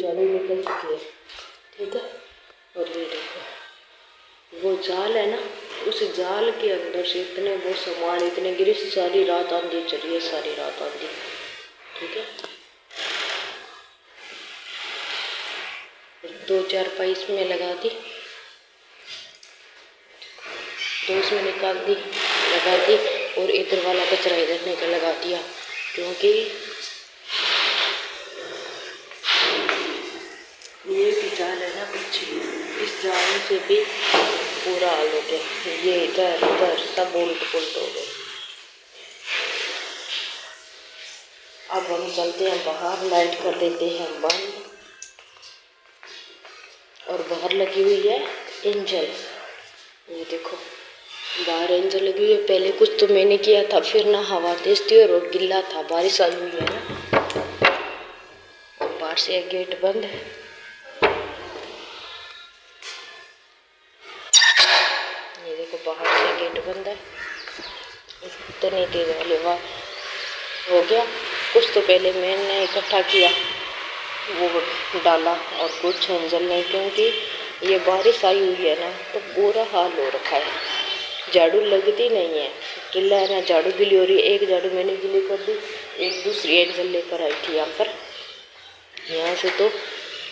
झाड़ू निकल चुकी है, ठीक है। और ये देखो वो जाल है ना, उस जाल के अंदर से इतने वो सामान, इतने गिरे, सारी रात आंधी चली है, सारी रात आंधी, ठीक है। 2-4 पाइस में लगा दी, तो उसमें निकाल दी, लगा दी, और इधर वाला कचरा इधर निकल लगा दिया, क्योंकि ये भी जाल है ना पीछे, इस जाल से भी पूरा हाल हो गया, ये इधर उधर सब उल्ट पुल्ट हो गए। अब हम चलते हैं बाहर, लाइट कर देते हैं बंद, और बाहर लगी हुई है एंजल, ये देखो बाहर एंजल लगी हुई है। पहले कुछ तो मैंने किया था, फिर ना हवा तेज थी और गिल्ला था, बारिश आई हुई है ना, और बाहर से गेट बंद है। ये देखो बाहर से गेट बंद है, इतनी तेज वाली हवा हो गया। कुछ तो पहले मैंने इकट्ठा किया वो डाला, और कुछ एंजल नहीं, क्योंकि ये बारिश आई हुई है ना, तो बुरा हाल हो रखा है, झाड़ू लगती नहीं है, गिल्ला है ना, झाड़ू गिली हो रही है। एक झाड़ू मैंने गिली कर दी, एक दूसरी एंजल लेकर आई थी यहाँ पर। यहाँ से तो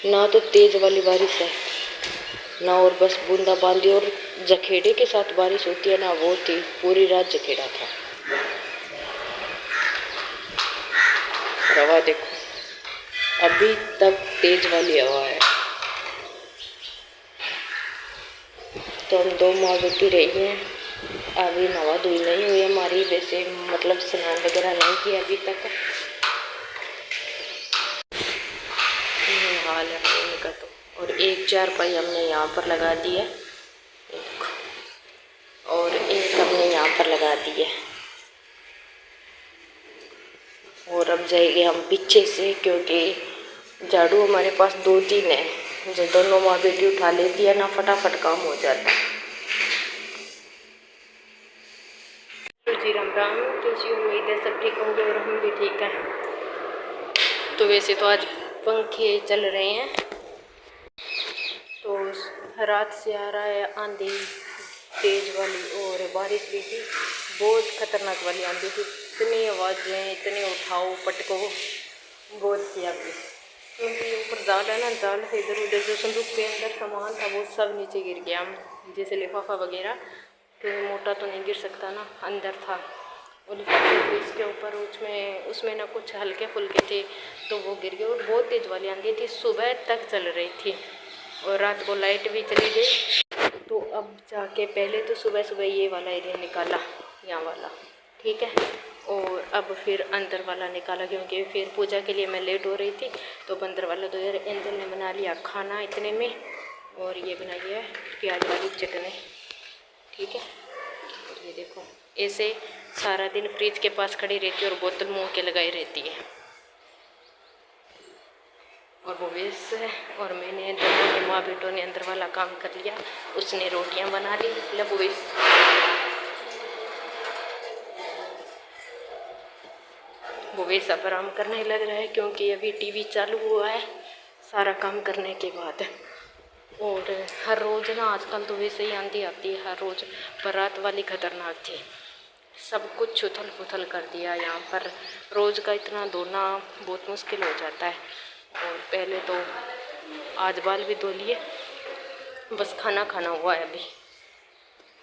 ना तो तेज वाली बारिश है ना, और बस बूंदा बांदी और जखेड़े के साथ बारिश होती है ना, वो थी, पूरी रात जखेड़ा था। हवा देखो अभी तक तेज वाली हवा है। तो हम 2 माह बैठी रही हैं, अभी नवा धोई नहीं हुई हमारी, वैसे मतलब स्नान वगैरह नहीं किया अभी तक। हाल है पानी का तो। और एक 4 पाई हमने यहाँ पर लगा दी है, और एक हमने यहाँ पर लगा दी है, और अब जाएंगे हम पीछे से, क्योंकि झाड़ू हमारे पास 2-3 है, जो दोनों माँ बेटी उठा लेती है ना, फटाफट काम हो जाता है। तो जी राम राम, तो जी उम्मीद है सब ठीक होंगे और हम भी ठीक हैं। तो वैसे तो आज पंखे चल रहे हैं, तो रात से आ रहा है आंधी तेज वाली, और बारिश भी थी, बहुत खतरनाक वाली आंधी थी, इतनी आवाज़ें, इतनी उठाओ पटको, बहुत किया भी, क्योंकि ऊपर जाल है ना, जाल से इधर उधर जो संदूक के अंदर सामान था वो सब नीचे गिर गया, जैसे लिफाफा वगैरह, तो मोटा तो नहीं गिर सकता ना, अंदर था, और इसके ऊपर उसमें ना कुछ हल्के फुल्के थे, तो वो गिर गए, और बहुत तेज़ वाली आंधी थी, सुबह तक चल रही थी, और रात को लाइट भी चली गई। तो अब जाके पहले तो सुबह सुबह ये वाला एरिया निकाला, यहाँ वाला, ठीक है, और अब फिर अंदर वाला निकाला, क्योंकि फिर पूजा के लिए मैं लेट हो रही थी, तो अंदर वाला तो यार एंजल ने बना लिया खाना इतने में, और ये बनाई है प्याज वाली चटनी, ठीक है। और ये देखो ऐसे सारा दिन फ्रिज के पास खड़ी रहती है और बोतल मुँह के लगाई रहती है, और वो वेस है, और मैंने दोनों के माँ बेटों ने अंदर वाला काम कर लिया, उसने रोटियां बना ली, लब वेस वो वैसा आराम करने लग रहा है, क्योंकि अभी टीवी चालू हुआ है सारा काम करने के बाद। और हर रोज़ ना आजकल तो वैसे ही आंधी आती है हर रोज़, पर रात वाली खतरनाक थी, सब कुछ उथल पुथल कर दिया यहाँ पर, रोज़ का इतना धोना बहुत मुश्किल हो जाता है। और पहले तो आज बाल भी धो लिए, बस खाना खाना हुआ है, अभी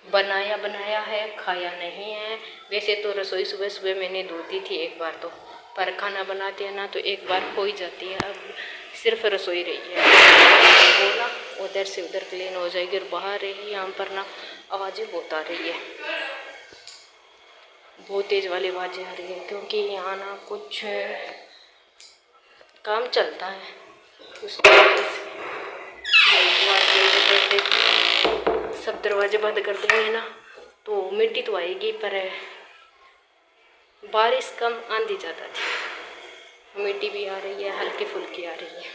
बनाया है, खाया नहीं है। वैसे तो रसोई सुबह सुबह मैंने धोती थी एक बार तो, पर खाना बनाते हैं ना तो एक बार हो ही जाती है, अब सिर्फ रसोई रही है, वो ना उधर से उधर क्लीन हो जाएगी। और बाहर रही यहाँ पर ना आवाज़ें बहुत आ रही है, बहुत तेज़ वाली आवाज़ें आ रही है, क्योंकि यहाँ ना कुछ काम चलता है, उसकी वजह से सब दरवाजे बंद कर देंगे ना तो मिट्टी तो आएगी, पर बारिश कम आंधी ज़्यादा थी, मिट्टी भी आ रही है, हल्की फुल्की आ रही है।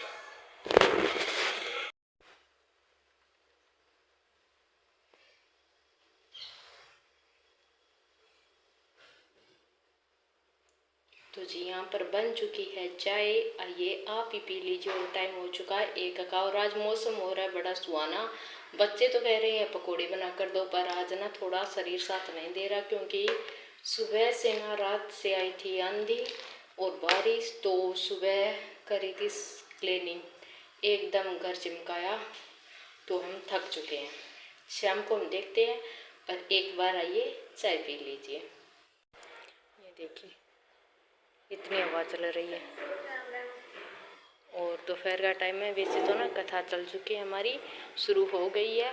तो तो जी यहाँ पर बन चुकी है चाय, आइए आप ही पी लीजिए। और टाइम हो चुका है 1 का और आज मौसम हो रहा है बड़ा सुहाना। बच्चे तो कह रहे हैं पकोड़े बना कर दो, पर आज ना थोड़ा शरीर साथ नहीं दे रहा, क्योंकि सुबह से ना रात से आई थी आंधी और बारिश, तो सुबह करी थी क्लीनिंग, एकदम घर चिमकाया, तो हम थक चुके हैं। शाम को हम देखते हैं, पर एक बार आइए चाय पी लीजिए। ये देखिए इतनी हवा चल रही है और दोपहर का टाइम है। वैसे तो ना कथा चल चुकी है हमारी, शुरू हो गई है।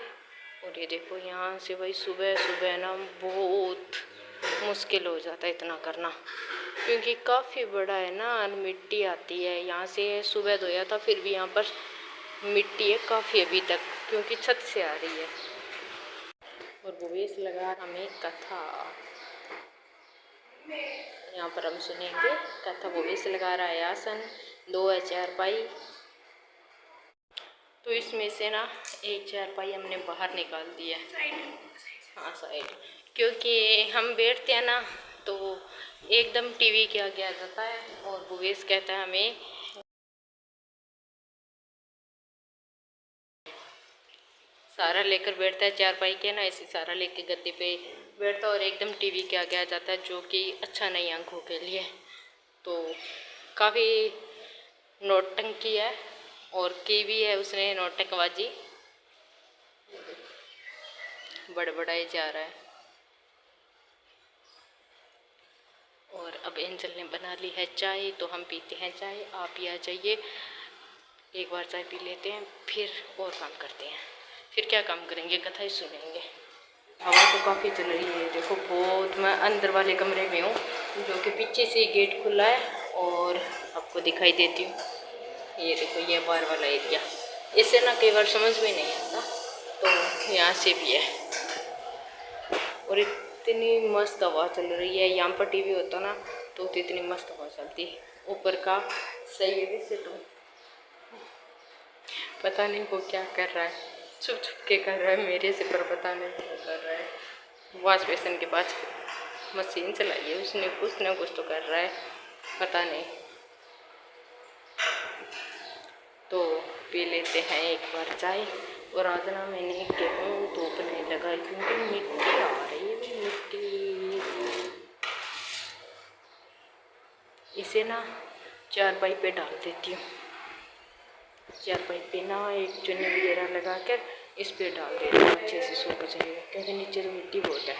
और ये देखो यहाँ से भाई सुबह सुबह ना बहुत मुश्किल हो जाता है इतना करना, क्योंकि काफ़ी बड़ा है ना, मिट्टी आती है यहाँ से। सुबह धोया था फिर भी यहाँ पर मिट्टी है काफ़ी अभी तक, क्योंकि छत से आ रही है। और भवेश लगा हमें कथा, यहाँ पर हम सुनेंगे कथा। भवेश लगा रहा है आसन, 2 है चारपाई, तो इसमें से ना एक चारपाई हमने बाहर निकाल दिया, हाँ साइड, क्योंकि हम बैठते हैं ना तो एकदम टीवी के आगे आ जाता है। और भवेश कहता है हमें सारा लेकर बैठता है चारपाई के ना, ऐसे सारा लेके गद्दे पे बैठता है और एकदम टीवी के आगे आ जाता है, जो कि अच्छा नहीं आंखों के लिए। तो काफ़ी नौटंकी है और की भी है उसने नौटंकबाजी, बड़बड़ाई जा रहा है। और अब एंजल ने बना ली है चाय, तो हम पीते हैं चाय। आप भी आ जाइए, एक बार चाय पी लेते हैं, फिर और काम करते हैं। फिर क्या काम करेंगे, कथा ही सुनेंगे। हवा तो काफ़ी चल रही है, देखो बहुत। मैं अंदर वाले कमरे में हूँ, जो कि पीछे से गेट खुला है और आपको दिखाई देती हूँ। ये देखो ये बाहर वाला एरिया, इससे ना कई बार समझ में नहीं आता, तो यहाँ से भी है। और इतनी मस्त हवा चल रही है, यहाँ पर टीवी होता ना तो इतनी मस्त हवा चलती है। ऊपर का सही है, वैसे तो पता नहीं वो क्या कर रहा है, छुप छुप के कर रहा है मेरे से, पर पता नहीं क्या कर रहा है। वॉश बेसिन के पास मशीन चलाई है उसने, कुछ ना कुछ तो कर रहा है, पता नहीं। तो पी लेते हैं एक बार चाय। और आज ना मैंने गेहूँ धूप नहीं लगाई, क्योंकि मिट्टी आ रही है, मिट्टी। इसे ना चारपाई पे डाल देती हूँ, चारपाई पे ना एक चुन्नी वगैरह लगा कर इस पे डाल देती हूँ, अच्छे से सूख जाएगा, क्योंकि नीचे तो मिट्टी बहुत है।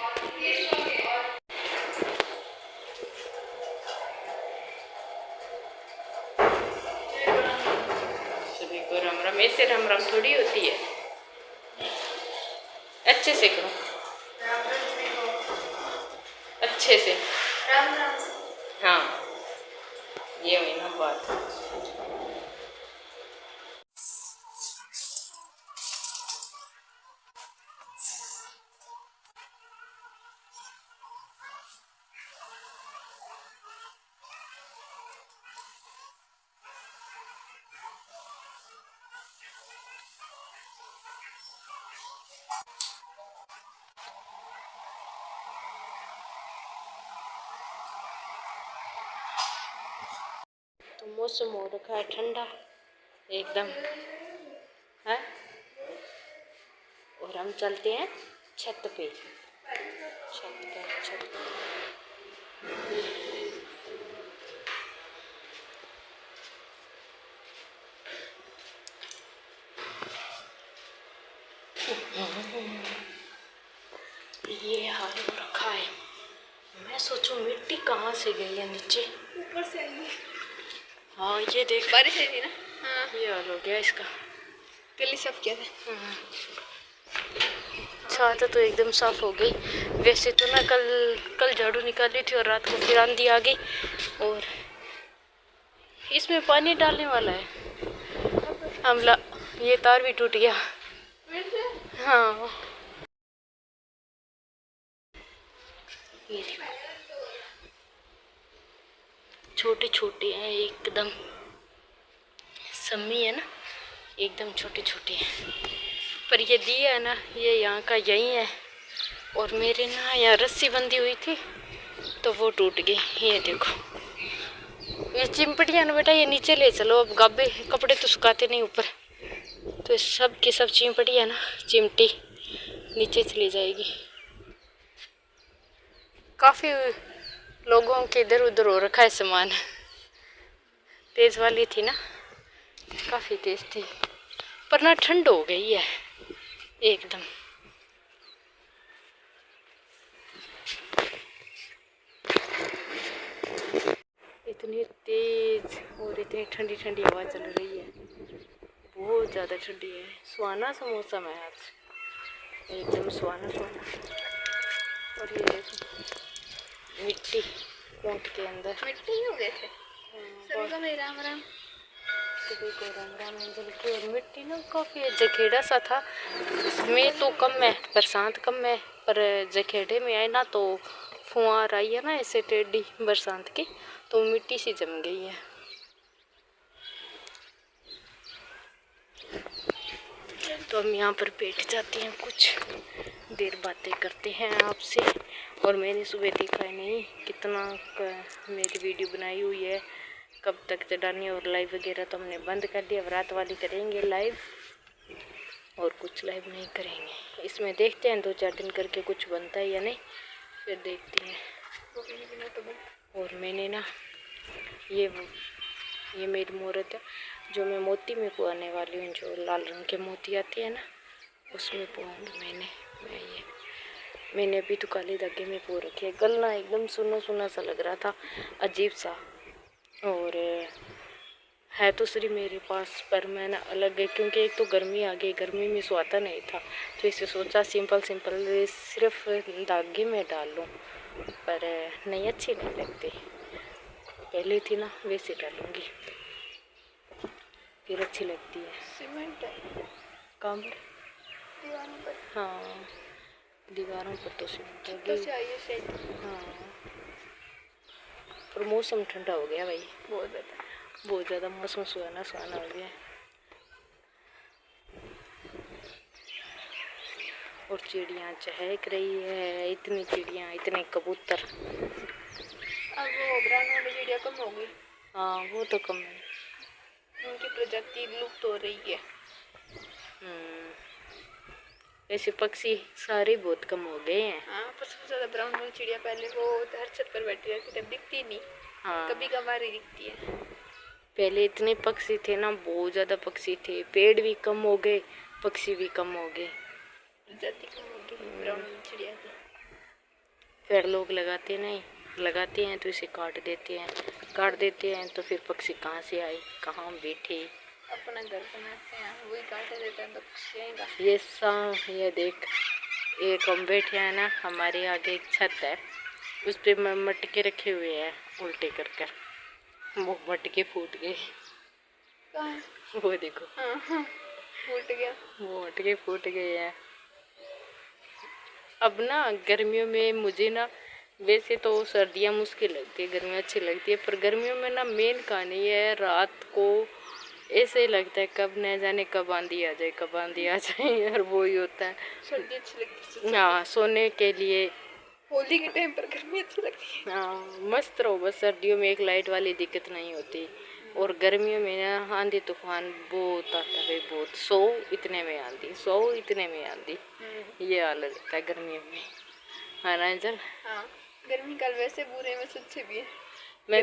सभी को राम राम। ऐसे राम राम थोड़ी होती है, अच्छे से करो, अच्छे से राम राम। हाँ ये हुई ना बात। तो मौसम हो रखा है ठंडा एकदम है, और हम चलते हैं छत पे, छत पे। ये हाल हो रखा है, मैं सोचूं मिट्टी कहाँ से गई है नीचे, ऊपर से आई है। हाँ ये देख, बारिश आई थी ना, हाँ ये हाल हो गया इसका। कल ही साफ किया था, छत तो एकदम साफ हो गई। वैसे तो ना कल झाड़ू निकाली थी और रात को फिर आंधी आ गई, और इसमें पानी डालने वाला है हमला, ये तार भी टूट गया। हाँ ये छोटे छोटे हैं एकदम, सम्मी है ना, एकदम छोटे छोटे हैं। पर ये दिया है ना, ये यहाँ का यही है। और मेरे ना यहाँ रस्सी बंधी हुई थी तो वो टूट गई, ये देखो ये चिमपटियाँ ना बेटा, ये नीचे ले चलो। अब गाबे कपड़े तो सुखाते नहीं ऊपर, तो सब की सब चिमपटियाँ ना, चिमटी नीचे चली जाएगी। काफ़ी लोगों के इधर उधर हो रखा है सामान। तेज वाली थी ना, काफ़ी तेज थी, पर ना ठंड हो गई है एकदम। इतनी तेज और इतनी ठंडी ठंडी हवा चल रही है, बहुत ज़्यादा ठंडी है। सुहाना सा मौसम है आज, एकदम सुहाना सुहाना। और ये देखो मिट्टी कोट के अंदर मिट्टी हो गए थे। सभी को मेरा राम राम। सभी को राम राम। अंजल की और मिट्टी ना काफ़ी जखेड़ा सा था, इसमें तो कम है, बरसात कम है, पर जखेड़े में आए ना तो फुहार आई है ना ऐसे टेढ़ी बरसात की, तो मिट्टी सी जम गई है। तो हम यहाँ पर बैठ जाते हैं, कुछ देर बातें करते हैं आपसे। और मैंने सुबह देखा है नहीं कितना मेरी वीडियो बनाई हुई है, कब तक चढ़ानी, और लाइव वगैरह तो हमने बंद कर दिया। अब रात वाली करेंगे लाइव, और कुछ लाइव नहीं करेंगे। इसमें देखते हैं 2-4 दिन करके कुछ बनता है या नहीं, फिर देखते हैं। और मैंने ना ये मेरी मुहूर्त है जो मैं मोती में पुआने वाली हूँ, जो लाल रंग के मोती आती है ना, उसमें पुआऊंगी मैंने अभी तो काले धागे में पो रखी है। गलना एकदम सुना सुना सा लग रहा था, अजीब सा, और है तो सिर्फ मेरे पास, पर मैं ना अलग है, क्योंकि एक तो गर्मी आ गई, गर्मी में सुहाता नहीं था, तो इसे सोचा सिंपल सिर्फ धागे में डाल लूँ, पर नहीं अच्छी नहीं लगती। पहले थी ना वैसे डालूंगी, फिर अच्छी लगती है। सीमेंट है काम पर, दीवारों पर। हाँ दीवारों पर तो सीमेंट है। तो से आई है शायद। हाँ, पर मौसम ठंडा हो गया भाई, बहुत ज़्यादा मौसम सुहाना सुहाना हो गया। और चिड़ियाँ चहक रही है, इतनी चिड़ियाँ, इतने कबूतर। अब वो ब्राउन वाली चिड़िया कम हो गई। हाँ वो तो कम है, उनकी प्रजाति लुप्त हो रही है। ऐसे पक्षी सारे बहुत कम हो गए हैं। हाँ, पर सबसे ज़्यादा ब्राउन वाली चिड़िया पहले वो हर छत पर बैठी रहती थी, अब दिखती नहीं। हाँ कभी कभार ही दिखती है। पहले इतने पक्षी थे ना, बहुत ज़्यादा पक्षी थे, पेड़ भी कम हो गए, पक्षी भी कम हो गए, प्रजाति कम हो गई ब्राउन वाली चिड़िया की। पेड़ लोग लगाते हैं तो इसे काट देते हैं तो फिर पक्षी कहाँ से आए, कहाँ बैठे। अपना घर बनाते हैं, वही काट देते हैं तो पक्षी आएगा। ये देख, एक हम बैठे हैं ना, हमारे आगे एक छत है, उस पे मटके रखे हुए हैं उल्टे कर, वो मटके फूट गए। वो देखो, हाँ, फूट गया, वो मटके फूट गए हैं। अब ना गर्मियों में मुझे ना, वैसे तो सर्दियाँ मुश्किल लगती है, गर्मियाँ अच्छी लगती है, पर गर्मियों में ना मेन कहानी है, रात को ऐसे लगता है कब न जाने कब आंधी आ जाए यार, वो ही होता है। सर्दी अच्छी लगती है। हाँ सोने के लिए। होली के टाइम पर गर्मी अच्छी लगती है। हाँ मस्त रहो बस, सर्दियों में एक लाइट वाली दिक्कत नहीं होती, और गर्मियों में ना आंधी तूफान बहुत आता है, बहुत 100 इतने में आंधी, ये हाल रहता है गर्मियों में, है ना अंजल? हाँ, गर्मी काल वैसे बुरे में अच्छे भी है। मैं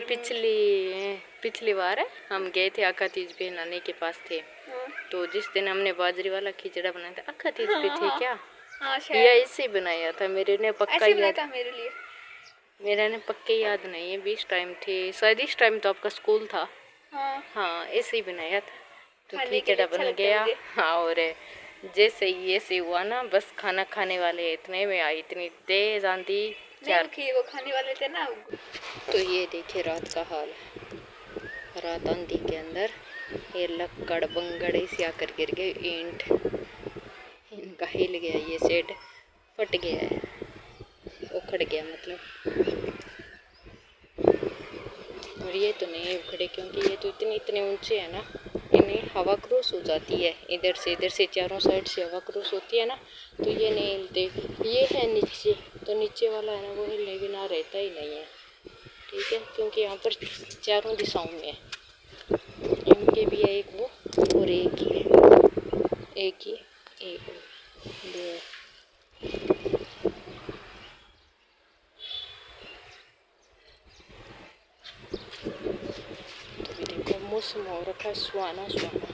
पिछली बार हम गए थे आका तीज पे, नानी के पास थे। हाँ। तो जिस दिन हमने बाजरी वाला खिचड़ा बनाया था, आका तीज पे थे क्या? हाँ, या इसे बनाया था, मेरे ने पक्का याद था मेरे लिए। मेरा ने पक्के याद नहीं है, 20 टाइम थे शायद, इस टाइम तो आपका स्कूल था। हाँ ऐसे ही बनाया था, तो खिचड़ा बन गया। हाँ, और जैसे ये से हुआ ना, बस खाना खाने वाले इतने में आई इतनी तेज आंधी, वो खाने वाले थे ना। तो ये देखिए रात का हाल, रात आंधी के अंदर ये लक्कड़ बंगड़ ऐसे आकर गिर गए, ईंट इनका हिल गया, ये शेड फट गया है, उखड़ गया मतलब। और ये तो नहीं उखड़े, क्योंकि ये तो इतने ऊंचे है ना, इन्हें हवा क्रॉस हो जाती है, इधर से चारों साइड से हवा क्रॉस होती है ना, तो ये नहीं हिलते। ये है नीचे, तो नीचे वाला है ना वो हिलने बिना रहता ही नहीं है, ठीक है, क्योंकि यहाँ पर चारों दिशाओं में है, इनके भी है एक वो और एक ही है, एक ही एक दो। तो भी देखो मौसम हो रखा है सुहाना सुहाना।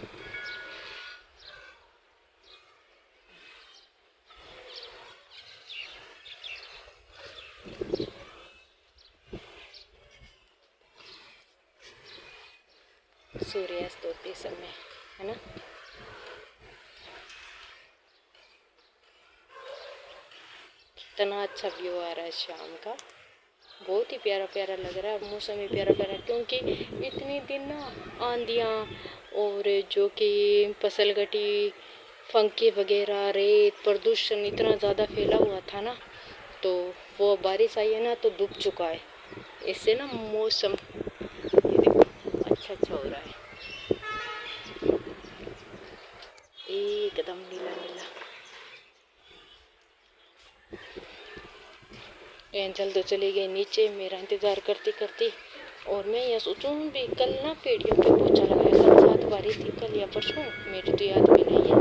सूर्यास्त होते समय है ना, कितना अच्छा व्यू आ रहा है शाम का, बहुत ही प्यारा प्यारा लग रहा है, मौसम भी प्यारा प्यारा, क्योंकि इतनी दिन ना आंधियाँ और जो कि फसल गटी फंके वगैरह रेत प्रदूषण इतना ज़्यादा फैला हुआ था ना, तो वो बारिश आई है ना तो डूब चुका है, इससे ना मौसम ये देखो अच्छा अच्छा हो रहा है, एकदम नीला नीला। एंजल तो चली गई नीचे मेरा इंतज़ार करती करती, और मैं यह सोचूं भी कल ना पेड़ियों पे पोछा लगाया, कल 7 बारिश थी कल या परसों, मेरी तो याद भी नहीं है।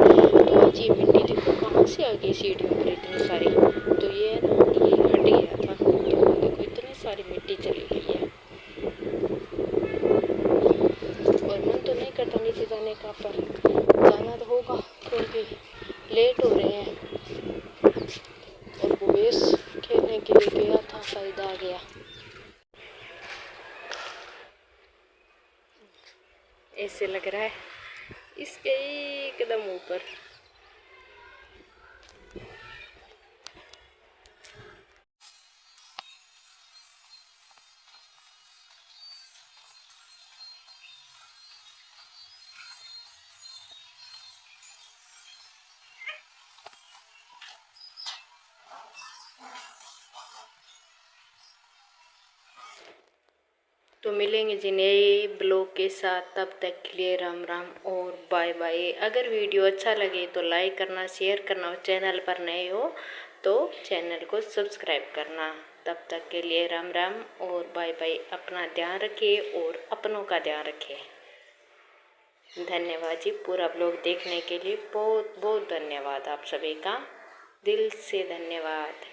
तो आज ये मिट्टी देखो कहाँ से आ गई सीढ़ियों पर इतनी सारी, तो ये ना ये हट गया था, तो देखो इतनी सारी मिट्टी चली गई है, और मन तो नहीं करता नीचे जाने का, पर जाना तो होगा क्योंकि लेट हो रहे हैं। और भूवेश खेलने के लिए गया था, शायद आ गया। ऐसे लग रहा है इसके एकदम ऊपर। तो मिलेंगे जी नए ब्लॉग के साथ, तब तक के लिए राम राम और बाय बाय। अगर वीडियो अच्छा लगे तो लाइक करना, शेयर करना, और चैनल पर नए हो तो चैनल को सब्सक्राइब करना। तब तक के लिए राम राम और बाय बाय। अपना ध्यान रखिए और अपनों का ध्यान रखिए। धन्यवाद जी, पूरा ब्लॉग देखने के लिए बहुत बहुत धन्यवाद, आप सभी का दिल से धन्यवाद।